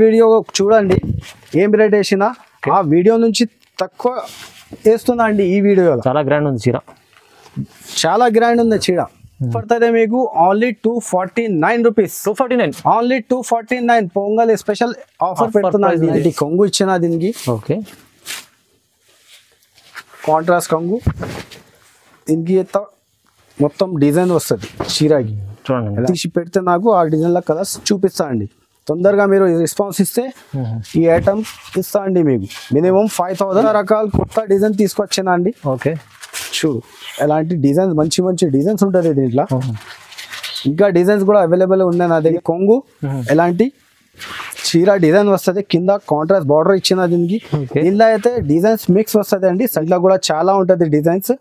Video చూడండి ఏం rate వేసినా ఆ వీడియో నుంచి తక్కువ వేస్తున్నా అండి ఈ వీడియోలో. చాలా గ్రాండ్ ఉంది చీర, చాలా గ్రాండ్ ఉంది చీర. పడుతుంది మీకు only 249 rupees. 249 only 249 pongal special offer పెడుతున్నా. ఇది కొంగు ఇచ్చిన దీనికి. ఓకే, కాంట్రాస్ట్ కొంగు. దీనికి మొత్తం డిజైన్ వస్తుంది చీరకి. చూడండి తీసి పెడితే నాకు ఆ డిజైన్ల కలర్స్ చూపిస్తా అండి. తొందరగా మీరు రెస్పాన్స్ ఇస్తే ఈ ఐటమ్ ఇస్తా అండి మీకు. మినిమం 5000 రకాల కొత్త డిజైన్ తీసుకొచ్చిన అండి. ఓకే, చూడు ఎలాంటి డిజైన్స్, మంచి మంచి డిజైన్స్ ఉంటుంది దీంట్లో. ఇంకా డిజైన్స్ కూడా అవైలబుల్ ఉన్నాయి నా దగ్గర. కొంగు ఎలాంటి చీర డిజైన్ వస్తుంది, కింద కాంట్రాస్ట్ బార్డర్ ఇచ్చిన దీనికి. దీనిలో అయితే డిజైన్స్ మిక్స్ వస్తుంది అండి. సైడ్ లో కూడా చాలా ఉంటది డిజైన్స్.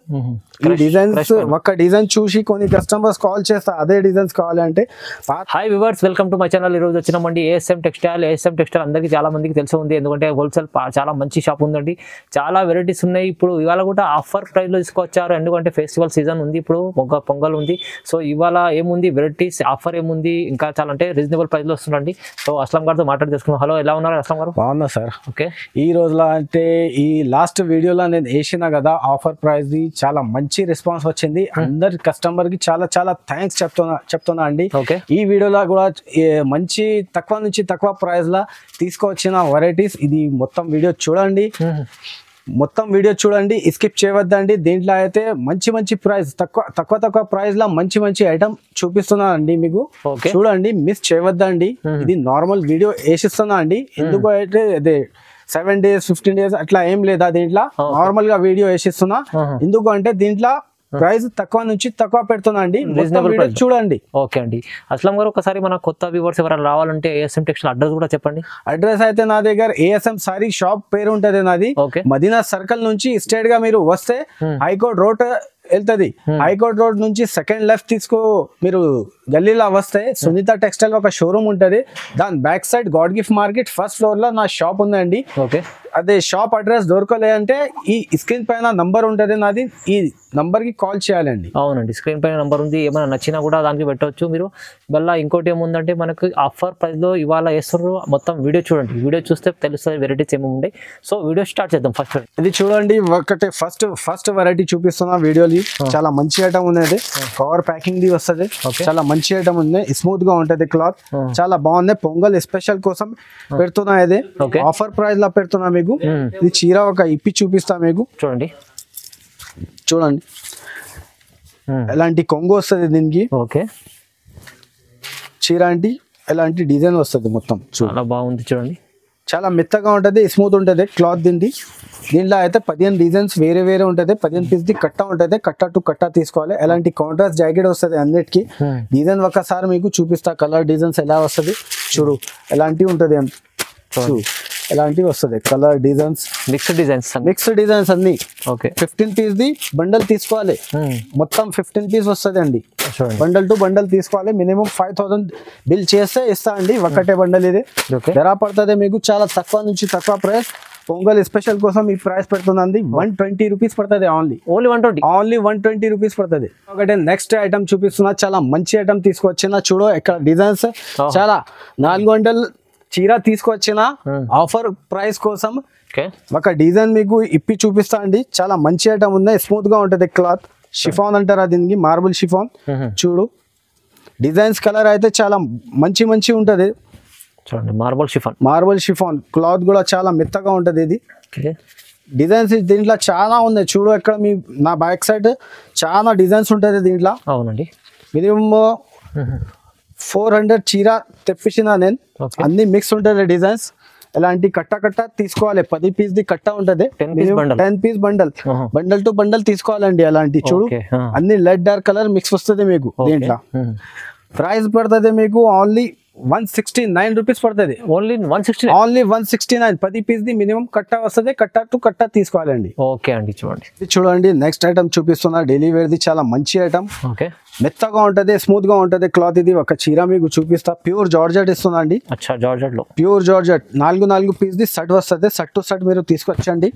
ఈ డిజైన్స్ ఒక్క డిజైన్ చూసి కొన్ని కస్టమర్స్ కాల్ చేస్తా అదే డిజైన్స్ కావాలంటే. Hi viewers, welcome to my channel. ఈ రోజు వచ్చినామండి ఏఎస్ఎం టెక్స్టైల్. ఏఎస్ఎం టెక్స్టైల్ అందరికీ చాలా మందికి తెలిసి ఉంది, ఎందుకంటే హోల్సేల్ చాలా మంచి షాప్ ఉందండి. చాలా వెరైటీస్ ఉన్నాయి. ఇప్పుడు ఇవాళ కూడా ఆఫర్ ప్రైస్ లో తీసుకొచ్చారు, ఎందుకంటే ఫెస్టివల్ సీజన్ ఉంది, ఇప్పుడు పొంగల్ ఉంది. సో ఇవాళ ఏముంది వెరైటీస్ ఆఫర్ ఏముంది, ఇంకా చాలా అంటే రీజనబుల్ ప్రైస్ లో వస్తుందండి. సో అస్లాం గారితో మాట్లాడి తెలుసుకున్నాం. హలో, ఎలా ఉన్నారు అస్లాం గారు? బాగున్నా సార్. ఓకే, ఈ రోజులో అంటే ఈ లాస్ట్ వీడియోలో నేను వేసిన కదా ఆఫర్ ప్రైస్ ది చాలా మంచి రెస్పాన్స్ వచ్చింది. అందరి కస్టమర్ కి చాలా చాలా థ్యాంక్స్ చెప్తున్నా అండి. ఈ వీడియోలో కూడా మంచి తక్కువ నుంచి తక్కువ ప్రైస్ లా తీసుకొచ్చిన వెరైటీస్. ఇది మొత్తం వీడియో చూడండి, మొత్తం వీడియో చూడండి, స్కిప్ చేయవద్దండి. దీంట్లో అయితే మంచి మంచి ప్రైస్, తక్కువ ప్రైస్ లా మంచి మంచి ఐటమ్ చూపిస్తున్నా అండి మీకు. చూడండి, మిస్ చేయవద్దండి. ఇది నార్మల్ వీడియో వేసిస్తున్నా అండి. ఎందుకు అయితే అదే 7 days 15 days అట్లా ఏం లేదా, దీంట్లో నార్మల్ గా వీడియో వేసిస్తున్నా. ఎందుకు అంటే దీంట్లో ప్రైస్ తక్కువ నుంచి తక్కువ పెడుతున్నా అండి. చూడండి. ఓకే అండి, అస్లాం గారు ఒకసారి మన కొత్త వ్యూవర్స్ ఎవరైనా రావాలంటే ఏఎస్ఎం టెక్స్టైల్ అడ్రస్ కూడా చెప్పండి. అడ్రస్ అయితే నా దగ్గర ఏఎస్ఎం సారీ షాప్ పేరు ఉంటది నాది. మదీనా సర్కిల్ నుంచి స్ట్రైట్ గా మీరు వస్తే హైకోర్ట్ రోడ్ వెళ్తుంది. హైకోర్ట్ రోడ్ నుంచి సెకండ్ లెఫ్ట్ మీరు గల్లీలో వస్తే సునీత టెక్స్టైల్ ఒక షోరూమ్ ఉంటది. దాని back side God gift market first floor లో నా షాప్ ఉందండి. అదే షాప్ అడ్రస్ దొరకలేదంటే ఈ స్క్రీన్ పైన నంబర్ ఉంటది నాది, ఈ నంబర్ కి కాల్ చేయాలండి. అవునండి, స్క్రీన్ పైన నంబర్ ఉంది, ఏమైనా నచ్చినా కూడా దానికి పెట్టవచ్చు మీరు. మళ్ళీ ఇంకోటి ఏముందంటే మనకు ఆఫర్ ప్రైస్ లో ఇవాళ వేస్తారు. మొత్తం వీడియో చూడండి, వీడియో చూస్తే తెలుస్తుంది వెరైటీస్ ఏమి ఉండే. సో వీడియో స్టార్ట్ చేద్దాం. ఫస్ట్ ఇది చూడండి, ఒకటే ఫస్ట్ వెరైటీ చూపిస్తున్నా వీడియోలో. చాలా మంచి ఐటమ్ ఉన్నది, కవర్ ప్యాకింగ్ ది వస్తుంది. చాలా మంచి ఐటమ్ ఉంది, స్మూత్ గా ఉంటది క్లాత్, చాలా బాగుంది. పొంగల్ స్పెషల్ కోసం పెడుతున్నా, ఇది ఆఫర్ ప్రైస్ లా పెడుతున్నా మీకు. ఇది చీర ఒక ఇప్పి చూపిస్తా మీకు. చూడండి ఎలాంటి కొంగు వస్తుంది దీనికి. ఓకే, చీర అంటే ఎలాంటి డిజైన్ వస్తుంది మొత్తం. చాలా బాగుంది చూడండి, చాలా మెత్తగా ఉంటది, స్మూత్ ఉంటది క్లాత్ దీనికి. దీంట్లో అయితే 15 డిజైన్స్ వేరే వేరే ఉంటది. 15 పీస్ ది కట్ట ఉంటది, కట్ట టు కట్ట తీసుకోవాలి. ఎలాంటి కాంట్రాస్ట్ జాకెట్ వస్తుంది అన్నిటికీ. డిజైన్ ఒకసారి మీకు చూపిస్తా, కలర్ డిజైన్స్ ఎలా వస్తుంది చూడు, ఎలాంటివి ఉంటది చూడు, ఎలాంటివి వస్తుంది కలర్ డిజైన్స్, మిక్స్డ్ డిజైన్స్ అన్ని. 15 పీస్ ది బండల్ తీసుకోవాలి, మొత్తం 15 పీస్ వస్తుంది అండి. బండల్ టు బండల్ తీసుకోవాలి. మినిమం 5000 బిల్ చేస్తే ఇస్తా అండి ఒకటే బండల్. ఇది ధర పడుతుంది మీకు చాలా తక్కువ నుంచి తక్కువ ప్రైస్. పొంగల్ స్పెషల్ కోసం ఈ ప్రైస్ పెడుతుంది 120 రూపీస్ పడుతుంది. ఓన్లీ 120 రూపీస్ పడుతుంది. ఒకటే నెక్స్ట్ ఐటమ్ చూపిస్తున్నా, చాలా మంచి ఐటమ్ తీసుకొచ్చిన చూడు. ఇక్కడ డిజైన్స్ చాలా 400 చీర తీసుకొచ్చిన ఆఫర్ ప్రైస్ కోసం. ఒక డిజైన్ మీకు ఇప్పి చూపిస్తా అండి. చాలా మంచి ఐటమ్ ఉంది, స్మూత్ గా ఉంటది క్లాత్. షిఫాన్ అంటారా దీనికి, మార్బుల్ షిఫాన్. చూడు డిజైన్స్, కలర్ అయితే చాలా మంచి ఉంటది. చూడండి, మార్బుల్ షిఫాన్ క్లాత్ కూడా చాలా మెత్తగా ఉంటది. ఇది డిజైన్స్ దీంట్లో చాలా ఉన్నాయి. చూడు ఇక్కడ నా బ్యాక్ సైడ్ చాలా డిజైన్స్ ఉంటది దీంట్లో. అవునండి, మినిమం 400 చీర తెప్పించిన నేను. అన్ని మిక్స్ ఉంటది డిజైన్స్. ఎలాంటి కట్ట తీసుకోవాలి. 10 పీస్ ది కట్ట ఉంటది, 10 పీస్ బండల్ టు బండల్ తీసుకోవాలండి. అలాంటి చూడు అన్ని లైట్ డార్క్ కలర్ మిక్స్ వస్తుంది మీకు. దీంట్లో ప్రైస్ పడుతుంది మీకు ఓన్లీ 169 రూపీస్ పడుతుంది. ఓన్లీ 169. 10 పీస్ ది మినిమం కట్ట వస్తుంది, కట్ట టు కట్ట తీసుకోవాలండి. ఓకే అండి, చూడండి నెక్స్ట్ ఐటమ్ చూపిస్తున్నా. డైలీ వేర్ ది చాలా మంచి ఐటమ్, మెత్తగా ఉంటది, స్మూత్ గా ఉంటది క్లాత్. ఇది ఒక చీర మీకు చూపిస్తా. ప్యూర్ జార్జెట్ ఇస్తున్నా అండి. ప్యూర్ జార్జెట్ 4 పీస్ ది సెట్ వస్తుంది. సెట్ టు సెట్ మీరు తీసుకొచ్చండి.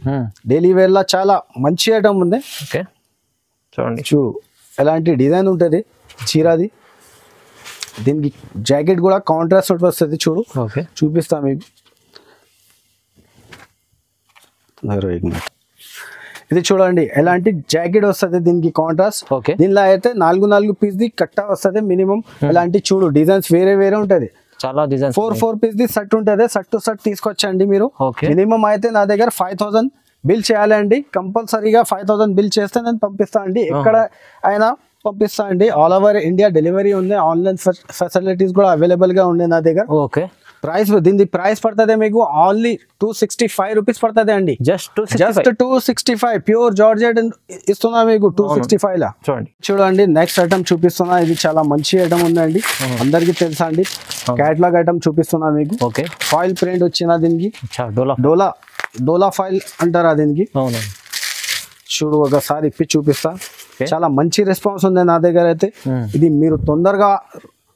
డైలీ వేర్ లా చాలా మంచి ఐటమ్ ఉంది. చూడండి, చూడు ఎలాంటి డిజైన్ ఉంటది చీరది. దీనికి జాకెట్ కూడా కాంట్రాస్ట్ వస్తుంది చూడు. ఓకే చూపిస్తా మీకు. ఇది చూడండి ఎలాంటి జాకెట్ వస్తుంది దీనికి కాంట్రాస్ట్. ఓకే దీనిలో అయితే 4 పీస్ ది కట్ట వస్తుంది మినిమం. ఎలాంటి చూడు డిజైన్స్ వేరే వేరే ఉంటది. చాలా డిజైన్స్ 4 పీస్ ది సెట్ ఉంటది. సెట్ టు సెట్ తీసుకొచ్చండి మీరు. ఓకే మినిమం అయితే నా దగ్గర 5000 బిల్ చేయాలండి. కంపల్సరీగా 5000 బిల్ చేస్తే నేను పంపిస్తా అండి. ఎక్కడ అయినా పంపిస్తా అండి. ఆల్ ఓవర్ ఇండియా డెలివరీ ఉంది. ఆన్లైన్ ఫెసిలిటీస్ కూడా అవైలబుల్ గా ఉంది నా దగ్గర. ఓకే ప్రైస్ దీని ప్రైస్ పడుతుంది మీకు ఓన్లీ 265 రూపీస్ పడుతుంది అండి. జస్ట్ 265 ప్యూర్ జార్జెట్ ఇస్తున్నా మీకు 265 లా. చూడండి నెక్స్ట్ ఐటమ్ చూపిస్తున్నా. ఇది చాలా మంచి ఐటమ్ ఉందండి, అందరికి తెలుసా అండి. క్యాటలాగ్ ఐటమ్ చూపిస్తున్నా మీకు. ఓకే ఫాయిల్ ప్రింట్ వచ్చిన దీనికి. డోలా ఫాయిల్ అంటారా దీనికి. చూడు ఒకసారి ఇప్పి చూపిస్తా. చాలా మంచి రెస్పాన్స్ ఉంది నా దగ్గర అయితే. ఇది మీరు తొందరగా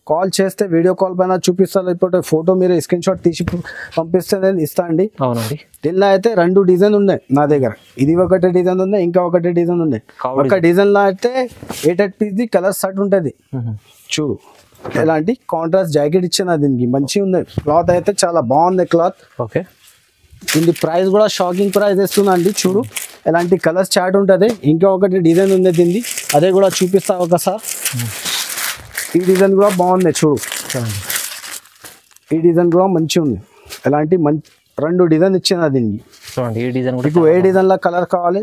కాల్ చేస్తే వీడియో కాల్ పైన చూపిస్తా, లేకపోతే ఫోటో మీరు స్క్రీన్ షాట్ తీసి పంపిస్తే నేను ఇస్తా అండి. అవునండి. దీనిలో అయితే 2 డిజైన్ ఉన్నాయి నా దగ్గర. ఇది ఒకటి డిజైన్ ఉంది, ఇంకా ఒకటి డిజైన్ ఉంది. ఒక డిజైన్ లో అయితే 8 పీస్ ది కలర్ సెట్ ఉంటుంది. చూడు ఎలాంటి కాంట్రాస్ట్ జాకెట్ ఇచ్చిన దీనికి మంచి ఉంది. క్లాత్ అయితే చాలా బాగుంది క్లాత్. ఓకే దీని ప్రైస్ కూడా షాకింగ్ ప్రైస్ ఇస్తున్నా అండి. చూడు ఎలాంటి కలర్స్ చాట్ ఉంటుంది. ఇంకా ఒకటి డిజైన్ ఉంది దీన్ని, అదే కూడా చూపిస్తా ఒకసారి. ఈ డిజైన్ కూడా బాగుంది చూడు. ఈ డిజైన్ కూడా మంచి ఉంది. ఎలాంటి 2 డిజైన్ ఇచ్చిన దీనికి. ఈ డిజైన్ మీకు ఏ డిజైన్ లా కలర్ కావాలి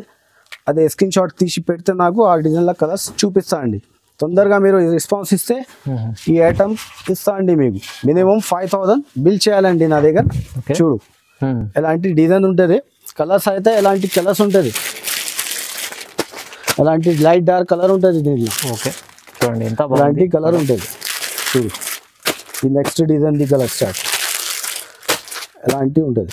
అదే స్క్రీన్ షాట్ తీసి పెడితే నాకు ఆ డిజైన్ లా కలర్స్ చూపిస్తా అండి. తొందరగా మీరు రెస్పాన్స్ ఇస్తే ఈ ఐటమ్ ఇస్తా అండి. మీకు మినిమం 5000 బిల్ చేయాలండి నా దగ్గర. చూడు ఎలాంటి డిజైన్ ఉంటుంది. కలర్స్ అయితే ఎలాంటి కలర్స్ ఉంటుంది. ఎలాంటి లైట్ డార్క్ కలర్ ఉంటుంది దీంట్లో. ఓకే చూడండి ఎంత ఎలాంటి కలర్ ఉంటుంది. చూడు ఈ next design the colour start ఎలాంటి ఉంటుంది.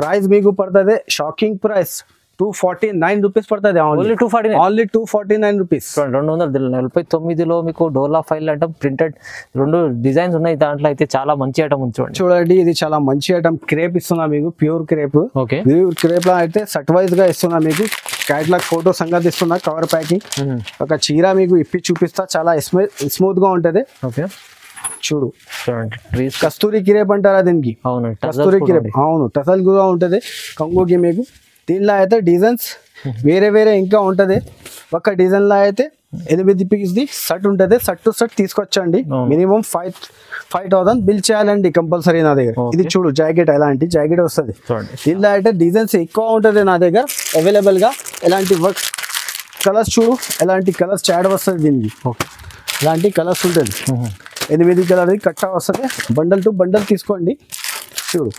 ప్రైస్ మీకు పడుతుంది షాకింగ్ ప్రైస్ 249 రూపీస్ పడుతుంది. Only 249 rupees. 249లో మీకు డోలా ఫైల్ అంటే ప్రింటెడ్ 2 డిజైన్స్ ఉన్నాయి. దాంట్లో అయితే చాలా మంచి ఐటమ్ ఉంది చూడండి. చూడండి ఇది చాలా మంచి ఐటమ్. క్రేప్ ఇస్తున్నా మీకు, pure crepe. Okay pure crepe లో అయితే సెట్ వైజ్ గా ఇస్తున్నా మీకు. క్యాట్లాగ్ ఫోటో సంగతి ఇస్తున్నా. కవర్ ప్యాకింగ్ ఒక చీర మీకు ఇప్పి చూపిస్తా. చాలా స్మూత్ గా ఉంటది. ఓకే చూడు చూడండి కస్తూరి క్రేప్ అంటారా దీనికి. అవును కస్తూరి క్రేప్. అవును టసల్ కూడా ఉంటది కంగోకి మీకు. దీనిలో అయితే డిజైన్స్ వేరే వేరే ఇంకా ఉంటది. ఒక డిజైన్ లో అయితే 8 పీస్ ది సెట్ ఉంటది. సెట్ టు సెట్ తీసుకొచ్చండి. మినిమం 5000 బిల్ చేయాలండి కంపల్సరీ నా దగ్గర. ఇది చూడు జాకెట్ ఎలాంటి జాకెట్ వస్తుంది. దీనిలో అయితే డిజైన్స్ ఎక్కువ ఉంటది నా దగ్గర అవైలబుల్ గా. ఎలాంటి వర్క్ కలర్స్ చూడు ఎలాంటి కలర్స్ చాడ్ వస్తుంది దీనికి. ఇలాంటి కలర్స్ ఉంటుంది. 8 కలర్ కట్ట వస్తుంది. బండల్ టు బండల్ తీసుకోండి. చూడు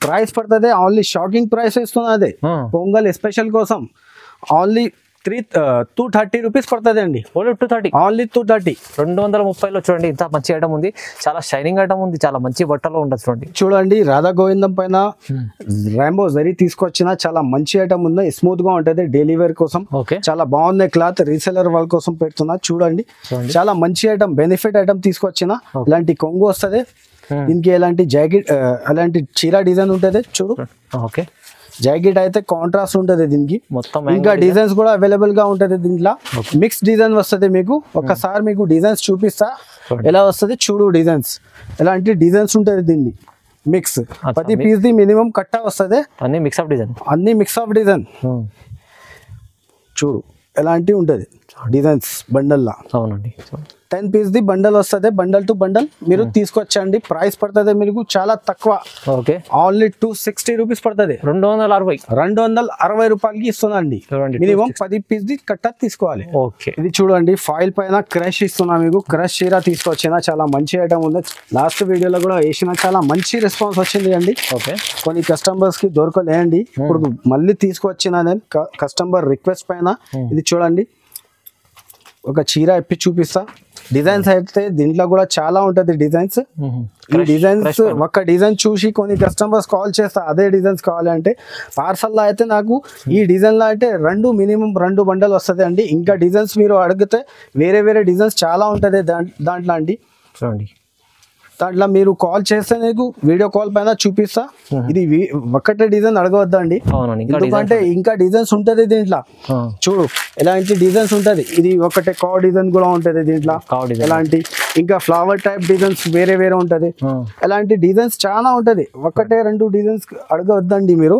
ప్రైస్ పడుతుంది ఓన్లీ షాకింగ్ ప్రైస్ ఇస్తున్నా. అదే పొంగల్ స్పెషల్ కోసం ఓన్లీ 230 రూపీస్ పడుతుంది అండి. ఓన్లీ 230. ఓన్లీ 230. 230లో చూడండి ఇంత మంచి ఐటమ్ ఉంది. చాలా షైనింగ్ ఐటమ్ ఉంది. చాలా మంచి బట్టలో ఉంటుంది చూడండి. చూడండి రాధా గోవిందం పైన రాంబో జరీ తీసుకొచ్చిన చాలా మంచి ఐటమ్ ఉంది. స్మూత్ గా ఉంటది డైలీ వేర్ కోసం. చాలా బాగుంది క్లాత్. రీసెలర్ వాళ్ళ కోసం పెడుతున్నా. చూడండి చాలా మంచి ఐటమ్ బెనిఫిట్ ఐటమ్ తీసుకొచ్చిన. ఇలాంటి కొంగు వస్తుంది దీనికి. ఎలాంటి జాకెట్ అలాంటి చీర డిజైన్ ఉంటుంది చూడు. ఓకే జాకెట్ అయితే కాంట్రాస్ట్ ఉంటుంది దీనికి. మొత్తం ఇంకా డిజైన్స్ కూడా అవైలబుల్ గా ఉంటది దీంట్లో. మిక్స్ డిజైన్ వస్తుంది మీకు. ఒకసారి మీకు డిజైన్స్ చూపిస్తా ఎలా వస్తుంది చూడు. డిజైన్స్ ఎలాంటి డిజైన్స్ ఉంటుంది దీన్ని. మిక్స్ 10 పీస్ ది మినిమం కట్ట వస్తుంది. అన్ని మిక్స్ ఆఫ్ డిజైన్. అన్ని మిక్స్ ఆఫ్ డిజైన్ చూడు ఎలాంటి ఉంటుంది డిజైన్స్ బండల్లా. అవునండి 10 పీస్ ది బండల్ వస్తుంది. బండల్ టు బండల్ మీరు తీసుకొచ్చండి. ప్రైస్ పడుతుంది మీకు చాలా తక్కువ. ఓకే ఓన్లీ 260 రూపీస్ పడుతుంది. 260 రూపాయలకి ఇస్తుందండి. మినిమం 10 పీస్ ది కట్ట తీసుకోవాలి. ఓకే ఇది చూడండి ఫాయిల్ పైన క్రష్ ఇస్తున్నా మీకు. క్రష్ చీర తీసుకొచ్చిన చాలా మంచి ఐటమ్ ఉంది. లాస్ట్ వీడియోలో కూడా వేసిన చాలా మంచి రెస్పాన్స్ వచ్చింది అండి. ఓకే కొన్ని కస్టమర్స్ కి దొరకలేండి. ఇప్పుడు మళ్ళీ తీసుకొచ్చిన నేను కస్టమర్ రిక్వెస్ట్ పైన. ఇది చూడండి ఒక చీర ఇప్పి చూపిస్తా. డిజైన్స్ అయితే దీంట్లో కూడా చాలా ఉంటది డిజైన్స్. ఈ డిజైన్స్ ఒక డిజైన్ చూసి కొన్ని కస్టమర్స్ కాల్ చేస్తా అదే డిజైన్స్ కావాలంటే. పార్సల్ లో అయితే నాకు ఈ డిజైన్ లో అయితే మినిమం 2 బండల్ వస్తుంది అండి. ఇంకా డిజైన్స్ మీరు అడిగితే వేరే వేరే డిజైన్స్ చాలా ఉంటది దాంట్లో అండి. చూడండి దాంట్లో మీరు కాల్ చేస్తే నీకు వీడియో కాల్ పైన చూపిస్తా. ఇది ఒక్కటే డిజైన్ అడగవద్దండి, ఎందుకంటే ఇంకా డిజైన్స్ ఉంటది దీంట్లో. చూడు ఎలాంటి డిజైన్స్ ఉంటది. ఇది ఒకటే కా డిజైన్ కూడా ఉంటది దీంట్లో. ఎలాంటి ఇంకా ఫ్లవర్ టైప్ డిజైన్స్ వేరే వేరే ఉంటది. ఎలాంటి డిజైన్స్ చాలా ఉంటది. ఒకటే 2 డిజైన్స్ అడగవద్దండి మీరు.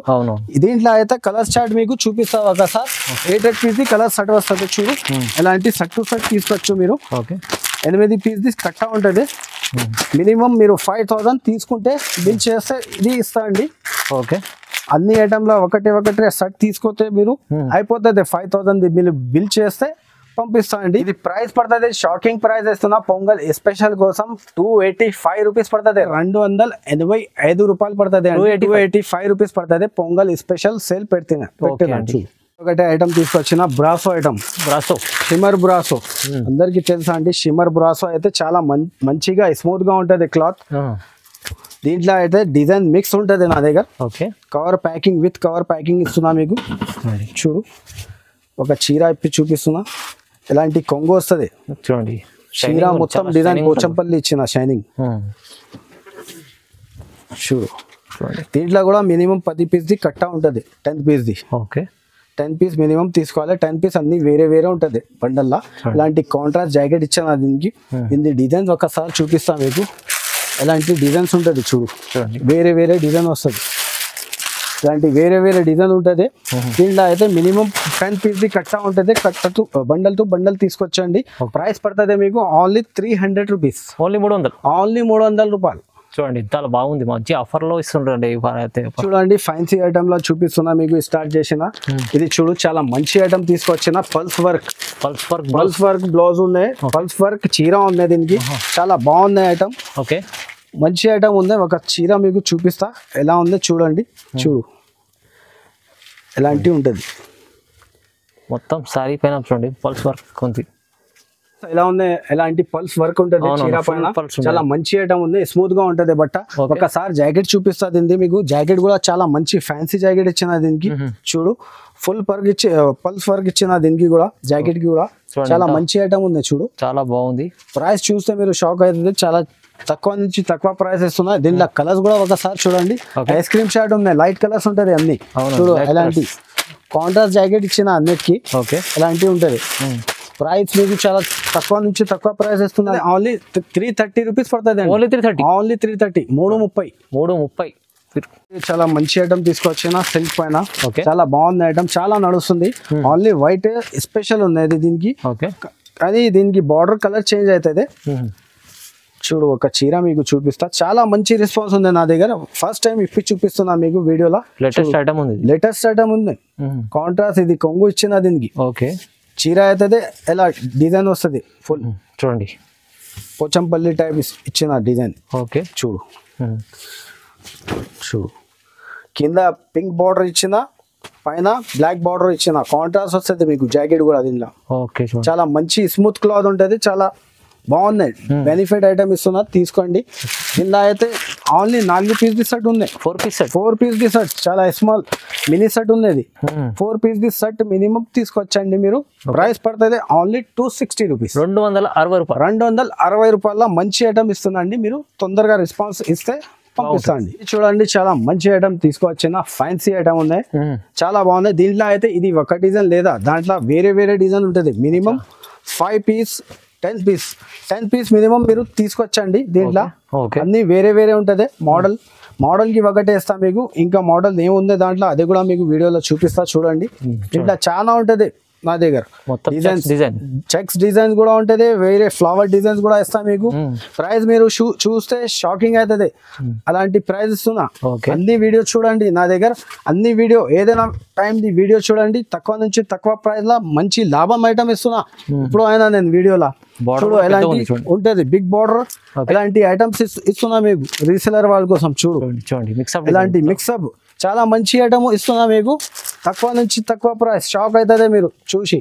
దీంట్లో అయితే కలర్ చార్ట్ మీకు చూపిస్తా ఒకసారి. 8 పీస్ కలర్ సెట్ వస్తుంది. చూడు ఎలాంటి సెట్ టు సెట్ తీసుకోవచ్చు మీరు. 8 పీస్ కట్ట ఉంటది. మినిమం మీరు 5000 తీసుకుంటే బిల్ చేస్తే ఇది ఇస్తా అండి. ఓకే, అన్ని ఐటమ్లో ఒకటే సెట్ తీసుకుంటే మీరు అయిపోతుంది. 5000 మీరు బిల్ చేస్తే పంపిస్తా అండి. ఇది ప్రైస్ పడుతుంది, షాకింగ్ ప్రైస్ ఇస్తున్నా పొంగల్ స్పెషల్ కోసం. 285 రూపీస్ పడుతుంది. 285 రూపాయలు పడుతుంది. 285 రూపీస్ పడుతుంది. పొంగల్ స్పెషల్ సేల్ పెడుతున్నా. ఒకటే ఐటమ్ తీసుకొచ్చిన బ్రాసో ఐటమ్. షిమ్మర్ బ్రాసో అందరికి తెలుసా అండి. షిమ్మర్ బ్రాసో అయితే చాలా మంచిగా స్మూత్ గా ఉంటది క్లాత్. దీంట్లో అయితే డిజైన్ మిక్స్ ఉంటది నా దగ్గర. Cover packing with cover packing ఇస్తున్నా మీకు. చూడు ఒక చీర ఇప్పి చూపిస్తున్నా. ఎలాంటి కొంగు వస్తుంది చూడండి. చీర మొత్తం డిజైన్ పోచంపల్లి ఇచ్చిన షైనింగ్. చూడు దీంట్లో కూడా మినిమం 10 పీస్ది కట్ట ఉంటది. 10 పీస్ది. 10 పీస్ మినిమం తీసుకోవాలి. 10 పీస్ అన్ని వేరే వేరే ఉంటది బండల్లా. ఇలాంటి కాంట్రాస్ట్ జాకెట్ ఇచ్చాను దీనికి. దీని డిజైన్స్ ఒకసారి చూపిస్తా మీకు. ఎలాంటి డిజైన్స్ ఉంటది చూడు. వేరే వేరే డిజైన్ వస్తుంది. ఇలాంటి వేరే వేరే డిజైన్ ఉంటది. దీంట్లో అయితే మినిమం 10 పీస్ది కట్ట ఉంటది. కట్టతో బండల్ టు బండల్ తీసుకొచ్చండి. ప్రైస్ పడుతుంది మీకు ఓన్లీ 300 రూపీస్. ఓన్లీ 300 రూపాయలు. చూడండి చాలా బాగుంది, మంచి ఆఫర్ లో ఇస్తుండండి. చూడండి ఫ్యాన్సీ ఐటమ్ లో చూపిస్తున్నా మీకు. స్టార్ట్ చేసిన ఇది చూడు చాలా మంచి ఐటమ్ తీసుకొచ్చిన. పల్స్ వర్క్ బ్లౌజ్ ఉన్నాయి. పల్స్ వర్క్ చీర ఉంది దీనికి. చాలా బాగుంది ఐటమ్. ఓకే, మంచి ఐటమ్ ఉంది. ఒక చీర మీకు చూపిస్తా ఎలా ఉందో చూడండి. చూడు ఎలాంటి ఉంటది. మొత్తం సారీ పైన చూడండి పల్స్ వర్క్ ఉంది. ఎలా ఉంది. ఎలాంటి పల్స్ వర్క్ ఉంటుంది చీర పైన. చాలా మంచి ఐటమ్ ఉంది. స్మూత్ గా ఉంటది బట్ట. ఒకసారి జాకెట్ చూపిస్తా దీనికి మీకు. జాకెట్ కూడా చాలా మంచి ఫ్యాన్సీ జాకెట్ ఇచ్చిన దీనికి. చూడు ఫుల్ పల్స్ వర్క్ ఇచ్చిన దీనికి కూడా. జాకెట్ కి కూడా చాలా మంచి ఐటమ్ ఉంది. చూడు చాలా బాగుంది. ప్రైస్ చూస్తే మీరు షాక్ అవుతుంది. చాలా తక్కువ నుంచి తక్కువ ప్రైస్ ఇస్తున్నాయి. దీంట్లో కలర్స్ కూడా ఒకసారి చూడండి. ఐస్ క్రీమ్ షార్ట్ ఉన్నాయి. లైట్ కలర్స్ ఉంటది అన్ని. చూడు ఎలాంటి కాంట్రాస్ట్ జాకెట్ ఇచ్చిన అన్నిటికి. ఎలాంటి ఉంటది. ప్రైస్ మీకు చాలా తక్కువ నుంచి తక్కువ ప్రైస్ ఇస్తున్నది. ఓన్లీ 330 రూపీస్ పడుతుంది. ఓన్లీ 330. 330. చాలా మంచి ఐటమ్ తీసుకొచ్చిన సిల్క్ పైన. చాలా బాగుంది ఐటమ్. చాలా నడుస్తుంది. ఓన్లీ వైట్ స్పెషల్ ఉంది దీనికి. కానీ దీనికి బార్డర్ కలర్ చేంజ్ అవుతుంది. చూడు ఒక చీర మీకు చూపిస్తా. చాలా మంచి రెస్పాన్స్ ఉంది నా దగ్గర. ఫస్ట్ టైం ఇప్పి చూపిస్తున్నా మీకు వీడియోలో. లేటెస్ట్ ఐటమ్ ఉంది. కాంట్రాస్ట్ ఇది కొంగు ఇచ్చిన దీనికి. చీర అవుతుంది. ఎలా డిజైన్ వస్తుంది ఫుల్ చూడండి. పోచంపల్లి టైప్ ఇచ్చిన డిజైన్. చూడు కింద పింక్ బార్డర్ ఇచ్చిన, పైన బ్లాక్ బార్డర్ ఇచ్చిన. కాంట్రాస్ట్ వస్తుంది మీకు జాకెట్ కూడా దీనిలో. చాలా మంచి స్మూత్ క్లాత్ ఉంటుంది. చాలా బాగున్నాయి. బెనిఫిట్ ఐటమ్ ఇస్తున్నా తీసుకోండి. ఇలా అయితే ఓన్లీ 4 పీస్ సెట్ ఉన్నాయి. 4 పీస్ సెట్ చాలా స్మాల్ మినీ సెట్ ఉంది. 4 పీస్ సెట్ మినిమం తీసుకొచ్చండి మీరు. ప్రైస్ పడుతుంది ఓన్లీ 260 రూపీస్. 260 రూపాయల మంచి ఐటమ్ ఇస్తుందండి. మీరు తొందరగా రెస్పాన్స్ ఇస్తే పంపిస్తాండి. చూడండి చాలా మంచి ఐటమ్ తీసుకొచ్చిన. ఫ్యాన్సీ ఐటమ్ ఉన్నాయి. చాలా బాగుంది. దీంట్లో అయితే ఇది ఒక డిజైన్ లేదా దాంట్లో వేరే వేరే డిజైన్ ఉంటుంది. మినిమం 5 పీస్ 10 పీస్ మినిమం మీరు తీసుకొచ్చండి. దీంట్లో అన్ని వేరే వేరే ఉంటది. మోడల్ కి ఒకటే ఇస్తా మీకు. ఇంకా మోడల్ ఏముంది దాంట్లో అది కూడా మీకు వీడియోలో చూపిస్తా చూడండి. దీంట్లో చాలా ఉంటది నా దగ్గర. చెక్స్ డిజైన్స్ కూడా ఉంటది. వేరే ఫ్లవర్ డిజైన్స్ కూడా ఇస్తా మీకు. ప్రైస్ మీరు చూస్తే షాకింగ్ అవుతుంది. అలాంటి ప్రైస్ ఇస్తున్నా. అన్ని వీడియో చూడండి నా దగ్గర. అన్ని వీడియో ఏదైనా టైం ది వీడియో చూడండి. తక్కువ నుంచి తక్కువ ప్రైస్ లా మంచి లాభం ఐటమ్ ఇస్తున్నా. ఇప్పుడు అయినా నేను వీడియోలో చూడు ఎలాంటి ఉంటది. బిగ్ బార్డర్ ఎలాంటి ఐటమ్స్ ఇస్తున్నా మీకు రీసెలర్ వాళ్ళ కోసం. చూడు ఇలాంటి మిక్సప్ చాలా మంచి ఐటమ్ ఇస్తున్నా మీకు. తక్కువ నుంచి తక్కువ ప్రైస్. షాక్ అవుతుంది మీరు చూసి.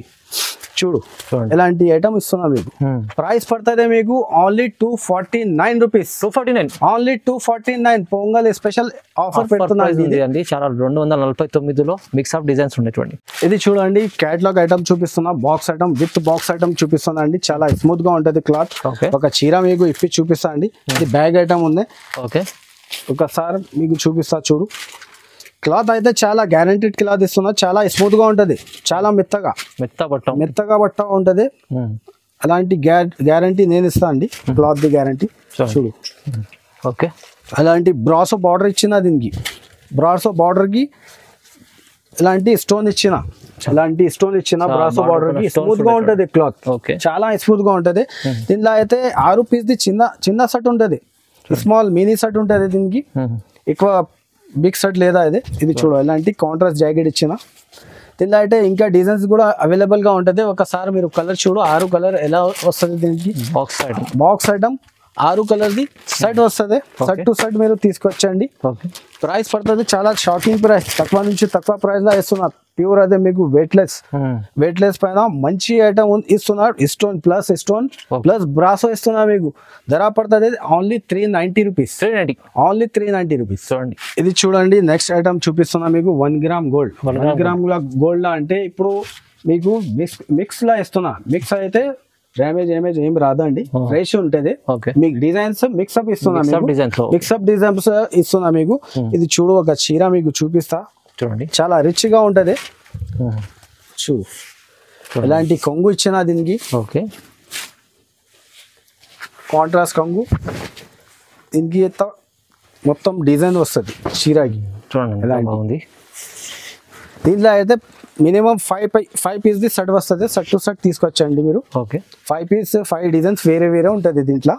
చూడు చూడండి. ఎలాంటి ఐటమ్ ఇస్తున్నా మీకు. ప్రైస్ పడుతుంది మీకు only 249 rupees. 249 only 249 pongal special offer పెడుతున్నా అండి. చాలా 249లో మిక్స్ ఆఫ్ డిజైన్స్ ఉండేటువంటి. ఇది చూడండి క్యాటలాగ్ ఐటమ్ చూపిస్తున్నా, box item with box item చూపిస్తున్నా అండి. చాలా స్మూత్ గా ఉంటది క్లాత్. ఒక చీర మీకు ఇప్పి చూపిస్తా అండి. ఇది బ్యాగ్ ఐటమ్ ఉంది. ఓకే, ఒకసారి మీకు చూపిస్తా చూడు. క్లాత్ అయితే చాలా గ్యారంటీడ్ క్లాత్ ఇస్తున్నా. చాలా స్మూత్ గా ఉంటది, చాలా మెత్తగా బట్ట ఉంటది. అలాంటి గ్యారంటీ నేను ఇస్తా అండి, క్లాత్ ది గ్యారంటీ. చూడు ఓకే, అలాంటి బ్రాసో బార్డర్ ఇచ్చిన దీనికి. బ్రాసో బార్డర్ కి ఇలాంటి స్టోన్ ఇచ్చిన బ్రాసో బార్డర్ కి స్మూత్ గా ఉంటది క్లాత్. చాలా స్మూత్ గా ఉంటది. దీనిలో అయితే 6 పీస్ ది చిన్న సెట్ ఉంటది, స్మాల్ మినీ సెట్ ఉంటది. దీనికి ఎక్కువ బిగ్ సెట్ లేదా ఇది చూడు ఎలాంటి కాంట్రాస్ట్ జాకెట్ ఇచ్చిన. దీనిలో అయితే ఇంకా డిజైన్స్ కూడా అవైలబుల్ గా ఉంటది. ఒకసారి మీరు కలర్ చూడు, 6 కలర్ ఎలా వస్తుంది దీనికి. Box item 6 colour the set వస్తుంది. సెట్ టు సెట్ మీరు తీసుకొచ్చండి. ప్రైస్ పడుతుంది చాలా షాకింగ్ ప్రైస్, తక్కువ నుంచి తక్కువ ప్రైస్ లో ఇస్తున్నారు. ప్యూర్ అదే మీకు వెయిట్లెస్ పైన మంచి ఐటమ్ ఇస్తున్నారు. స్టోన్ ప్లస్ బ్రాసో ఇస్తున్నా మీకు. ధర పడుతుంది ఓన్లీ 390 రూపీస్. Only 390 rupees. చూడండి ఇది చూడండి నెక్స్ట్ ఐటమ్ చూపిస్తున్నా మీకు. 1 గ్రామ్ గోల్డ్. 1 గ్రామ్ గోల్డ్ లా అంటే ఇప్పుడు మీకు మిక్స్ లా ఇస్తున్నా. మిక్స్ అయితే డ్యామేజ్ ఏం రాదండి, ఫ్రెష్ ఉంటది. మీకు డిజైన్స్ మిక్స్అప్ ఇస్తున్నా, మిక్స్అప్ డిజైన్స్ ఇస్తున్నా మీకు. ఇది చూడు ఒక చీర మీకు చూపిస్తా చూడండి, చాలా రిచ్ గా ఉంటది. చూడు ఎలాంటి కొంగు ఇచ్చిన దీనికి. ఓకే, కాంట్రాస్ట్ కొంగు. దీనికి మొత్తం డిజైన్ వస్తుంది చీరకి. చూడండి దీంట్లో అయితే మినిమం 5 పీస్ ది సెట్ వస్తుంది. సెట్ టు సెట్ తీసుకొచ్చండి మీరు. ఓకే, 5 పీస్ 5 డిజైన్స్ వేరే ఉంటది దీంట్లో.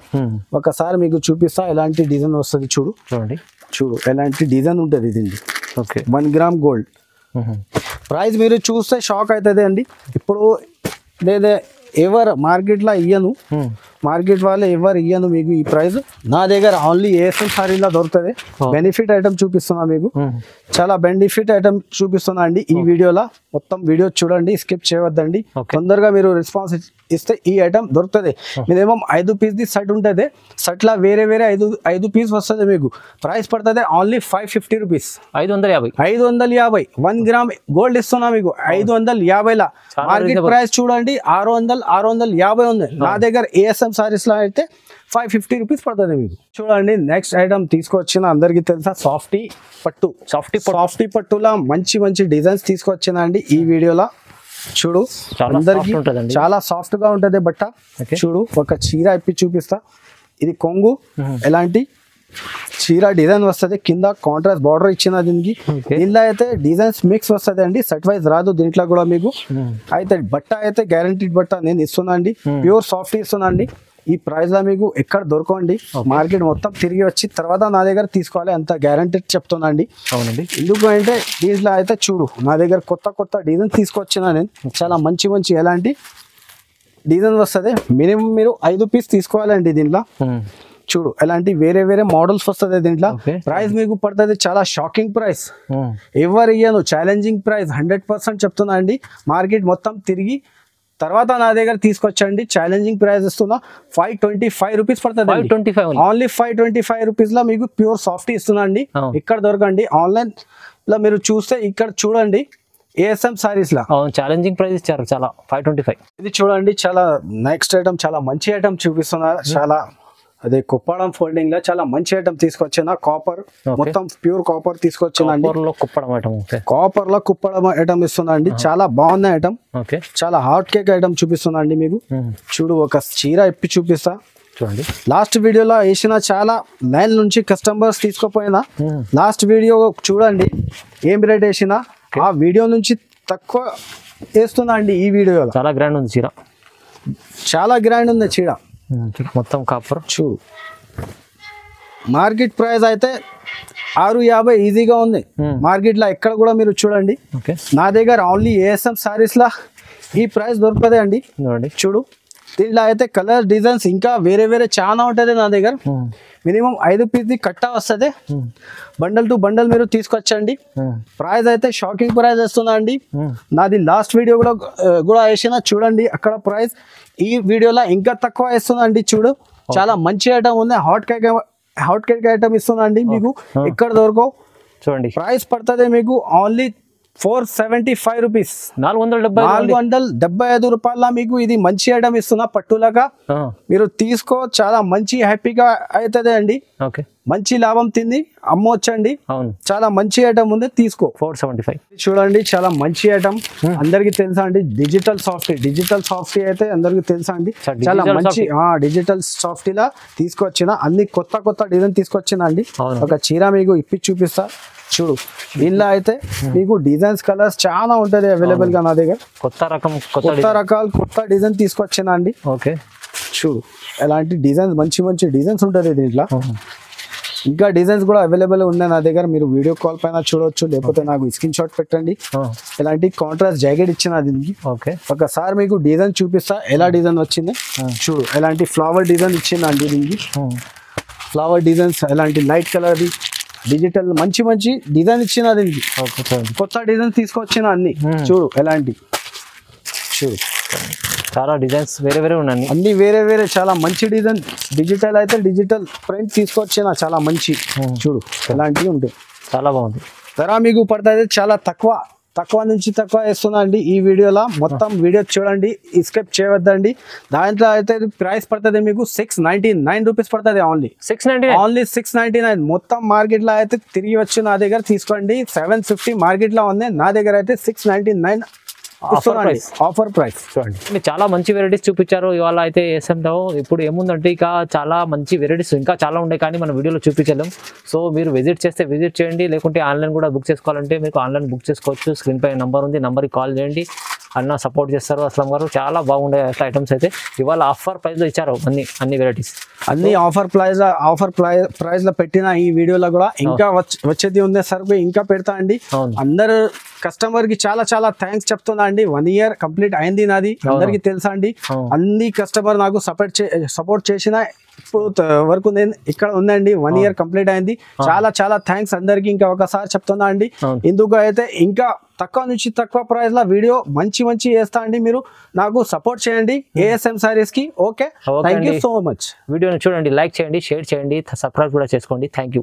ఒకసారి మీకు చూపిస్తా ఎలాంటి డిజైన్ వస్తుంది. చూడు ఎలాంటి డిజైన్ ఉంటది దీనికి. Okay, 1 gram gold. ప్రైస్ మీరు చూస్తే షాక్ అవుతుంది అండి. ఇప్పుడు లేదా మార్కెట్ లో ఇయ్యను, మార్కెట్ వాళ్ళు ఎవరు ఇయ్యను మీకు ఈ ప్రైస్. నా దగ్గర ఓన్లీ ఏఎస్ఎం సారీలో దొరుకుతుంది. బెనిఫిట్ ఐటమ్ చూపిస్తున్నా మీకు, చాలా బెనిఫిట్ ఐటమ్ చూపిస్తున్నా అండి ఈ వీడియోలో. మొత్తం వీడియో చూడండి, స్కిప్ చేయవద్దండి. తొందరగా మీరు రెస్పాన్స్ ఇస్తే ఈ ఐటమ్ దొరుకుతుంది. మినిమం 5 పీస్ ది సెట్ ఉంటుంది. సెట్ లా వేరే 5 పీస్ వస్తుంది మీకు. ప్రైస్ పడుతుంది ఓన్లీ 550 రూపీస్. 550. 1 గ్రామ్ గోల్డ్ ఇస్తున్నా మీకు 550 లా. మార్కెట్ ప్రైస్ చూడండి 650 ఉంది. నా దగ్గర ఏఎస్ఎం సారీస్ లో అయితే 550 రూపీస్ పడుతుంది మీకు. చూడండి నెక్స్ట్ ఐటమ్ తీసుకొచ్చిన, అందరికి తెలుసా సాఫ్టీ పట్టులా మంచి డిజైన్స్ తీసుకొచ్చిన అండి ఈ వీడియోలో. చూడు అందరికి చాలా సాఫ్ట్ గా ఉంటది బట్ట. చూడు ఒక చీర ఇప్పి చూపిస్తా. ఇది కొంగు ఎలాంటి చీర డిజైన్ వస్తుంది. కింద కాంట్రాస్ట్ బార్డర్ ఇచ్చిన దీనికి. దీనిలో అయితే డిజైన్స్ మిక్స్ వస్తుంది అండి, సెట్ వైజ్ రాదు దీంట్లో కూడా మీకు. అయితే బట్ట అయితే గ్యారంటీడ్ బట్ట నేను ఇస్తున్నా అండి, ప్యూర్ సాఫ్ట్ ఇస్తున్నా అండి. ఈ ప్రైస్ లో మీకు ఎక్కడ దొరకండి. మార్కెట్ మొత్తం తిరిగి వచ్చి తర్వాత నా దగ్గర తీసుకోవాలి, అంత గ్యారంటీడ్ చెప్తున్నా అండి. అవునండి, ఎందుకు అంటే దీంట్లో అయితే చూడు నా దగ్గర కొత్త డిజైన్ తీసుకొచ్చిన నేను. చాలా మంచి ఎలాంటి డిజైన్ వస్తుంది. మినిమం మీరు 5 పీస్ తీసుకోవాలండి దీంట్లో. చూడు ఎలాంటి వేరే మోడల్స్ వస్తుంది దీంట్లో. ప్రైస్ మీకు పడుతుంది చాలా షాకింగ్ ప్రైస్, ఎవరు ఇయ్యను, ఛాలెంజింగ్ ప్రైస్ 100% చెప్తున్నా అండి. మార్కెట్ మొత్తం తిరిగి తర్వాత నా దగ్గర తీసుకొచ్చండి. ఛాలెంజింగ్ ప్రైస్ ఇస్తున్నా 525 రూపీస్ పడుతుంది. ఓన్లీ 525 రూపీస్ లో మీకు ప్యూర్ సాఫ్ట్ ఇస్తున్నా అండి. ఇక్కడ దొరకండి. ఆన్లైన్ లో మీరు చూస్తే ఇక్కడ చూడండి ఏఎస్ఎం సారీస్ లా ఛాలెంజింగ్ ప్రైస్ ఇచ్చారు చాలా 525. ఇది చూడండి చాలా నెక్స్ట్ ఐటమ్, చాలా మంచి ఐటమ్ చూపిస్తున్నారు. చాలా అదే కుప్పడం ఫోల్డింగ్ లో చాలా మంచి ఐటమ్ తీసుకొచ్చిన. కాపర్ మొత్తం ప్యూర్ కాపర్ తీసుకొచ్చిన అండి. కాపర్ లో కుప్పడం ఐటమ్ ఇస్తున్నా అండి. చాలా బాగుంది ఐటమ్, చాలా హాట్ కేక్ ఐటమ్ చూపిస్తున్నా అండి మీకు. చూడు ఒక చీర ఇప్పి చూపిస్తా చూడండి. లాస్ట్ వీడియోలో వేసిన చాలా లైన్ నుంచి కస్టమర్స్ తీసుకోపోయినా లాస్ట్ వీడియో చూడండి ఏం రేట్ వేసినా. ఆ వీడియో నుంచి తక్కువ వేస్తున్నా అండి ఈ వీడియోలో. చాలా గ్రాండ్ ఉంది చీర, చాలా గ్రాండ్ ఉంది చీర. మొత్తం కాపర్. చూడు మార్కెట్ ప్రైస్ అయితే 650 ఈజీగా ఉంది మార్కెట్ లో ఎక్కడ కూడా. మీరు చూడండి నా దగ్గర ఓన్లీ ఏఎస్ఎం సారీస్ లా ఈ ప్రైస్ దొరుకుతుంది అండి. చూడు దీంట్లో అయితే కలర్ డిజైన్స్ ఇంకా వేరే వేరే చాలా ఉంటుంది నా దగ్గర. మినిమం 5 పీస్ కట్ట వస్తుంది. బండల్ టు బండల్ మీరు తీసుకొచ్చండి. ప్రైస్ అయితే షాకింగ్ ప్రైస్ వస్తుందా అండి. నాది లాస్ట్ వీడియో కూడా వేసిన చూడండి, అక్కడ ప్రైస్ ఈ వీడియోలో ఇంకా తక్కువ వేస్తుందండి. చూడు చాలా మంచి ఐటమ్ ఉంది. హాట్ కేక్ ఐటమ్ ఇస్తుందండి మీకు, ఇక్కడ దొరకవు. చూడండి ప్రైస్ పడుతుంది మీకు ఓన్లీ 475 రూపీస్, 475 రూపాయల మీకు ఇది మంచి ఐటమ్ ఇస్తున్నా. పట్టులాగా మీరు తీసుకో, చాలా మంచి హ్యాపీగా అవుతుంది అండి. మంచి లాభం తింది అమ్మొచ్చండి. చాలా మంచి ఐటమ్ ఉంది, తీసుకో. 475 చూడండి, చాలా మంచి ఐటమ్. అందరికి తెలుసా అండి డిజిటల్ సాఫ్టీ అయితే అందరికి తెలుసా అండి. చాలా మంచి డిజిటల్ సాఫ్టీ లా తీసుకొచ్చిన, అన్ని కొత్త డిజైన్ తీసుకొచ్చిన అండి. ఒక చీర మీకు ఇప్పి చూపిస్తా చూడు. దీనిలో అయితే మీకు డిజైన్స్ కలర్స్ చాలా ఉంటది అవైలబుల్ గా నా దగ్గర. కొత్త రకాలు కొత్త డిజైన్ తీసుకొచ్చిన అండి. చూడు ఎలాంటి డిజైన్స్, మంచి డిజైన్స్ ఉంటుంది దీంట్లో. ఇంకా డిజైన్స్ కూడా అవైలబుల్ ఉన్నాయి నా దగ్గర. మీరు వీడియో కాల్ పైన చూడొచ్చు, లేకపోతే నాకు స్క్రీన్ షాట్ పెట్టండి. ఎలాంటి కాంట్రాస్ట్ జాకెట్ ఇచ్చిన దీనికి. ఒకసారి మీకు డిజైన్ చూపిస్తా ఎలా డిజైన్ వచ్చింది. చూడు ఎలాంటి ఫ్లవర్ డిజైన్ ఇచ్చిందండి దీనికి. ఫ్లవర్ డిజైన్స్ ఎలాంటి లైట్ కలర్ డిజిటల్ మంచి డిజైన్ ఇచ్చిన దీనికి. కొత్త డిజైన్ తీసుకొచ్చిన అన్ని. చూడు ఎలాంటి, చూడు చాలా డిజైన్స్ వేరే ఉన్నాయి, అన్ని వేరే చాలా మంచి డిజైన్. డిజిటల్ అయితే డిజిటల్ ప్రింట్ తీసుకొచ్చిన చాలా మంచి. చూడు ఎలాంటివి ఉంటాయి, చాలా బాగుంది. ధర మీకు పడుతుంది చాలా తక్కువ నుంచి తక్కువ వేస్తున్నా అండి ఈ వీడియోలో. మొత్తం వీడియో చూడండి, స్కిప్ చేయవద్దండి. దాంట్లో అయితే ప్రైస్ పడుతుంది మీకు 699 రూపీస్ పడుతుంది. ఓన్లీ 699. మొత్తం మార్కెట్ లో అయితే తిరిగి వచ్చి నా దగ్గర తీసుకోండి. 750 మార్కెట్ లో ఉంది, నా దగ్గర అయితే 699 ఆఫర్ ప్రైస్. చూడండి చాలా మంచి వెరైటీస్ చూపించారు ఇవాళ అయితే ఏఎస్ఎంలో. ఇప్పుడు ఏముందంటే ఇక చాలా మంచి వెరైటీస్ ఇంకా చాలా ఉన్నాయి, కానీ మన వీడియోలో చూపించలేం. సో మీరు విజిట్ చేయండి, లేకుంటే ఆన్లైన్ కూడా బుక్ చేసుకోవాలంటే మీకు ఆన్లైన్ బుక్ చేసుకోవచ్చు. స్క్రీన్ పై నెంబర్ ఉంది, నెంబర్కి కాల్ చేయండి. అన్న సపోర్ట్ చేస్తారు అస్లం గారు. చాలా బాగుండే ఐటమ్స్ అయితే ఇవాళ ఆఫర్ ప్రైస్ లో ఇచ్చారు. అన్ని వెరైటీస్ అన్ని ఆఫర్ ప్రైస్ లో పెట్టిన ఈ వీడియోలో కూడా ఇంకా వచ్చేది ఉంది సరుకు ఇంకా పెడతా అండి. అందరు కస్టమర్ కి చాలా థ్యాంక్స్ చెప్తున్నా అండి. 1 year కంప్లీట్ అయింది నాది, అందరికి తెలుసా అండి. అన్ని కస్టమర్ నాకు సపోర్ట్ చేసిన ఇప్పుడు వరకు నేను ఇక్కడ ఉందండి. 1 year కంప్లీట్ అయింది. చాలా థ్యాంక్స్ అందరికి. ఇంకా ఒకసారి చెప్తున్నా అండి, ఇందుకు అయితే ఇంకా తక్కువ నుంచి తక్కువ ప్రైస్ లో వీడియో మంచి చేస్తా అండి. మీరు నాకు సపోర్ట్ చేయండి ఏఎస్ఎం సారీస్ కి. Okay, thank you so much. వీడియోని చూడండి, లైక్ చేయండి, షేర్ చేయండి, సబ్స్క్రైబ్ కూడా చేసుకోండి. Thank you.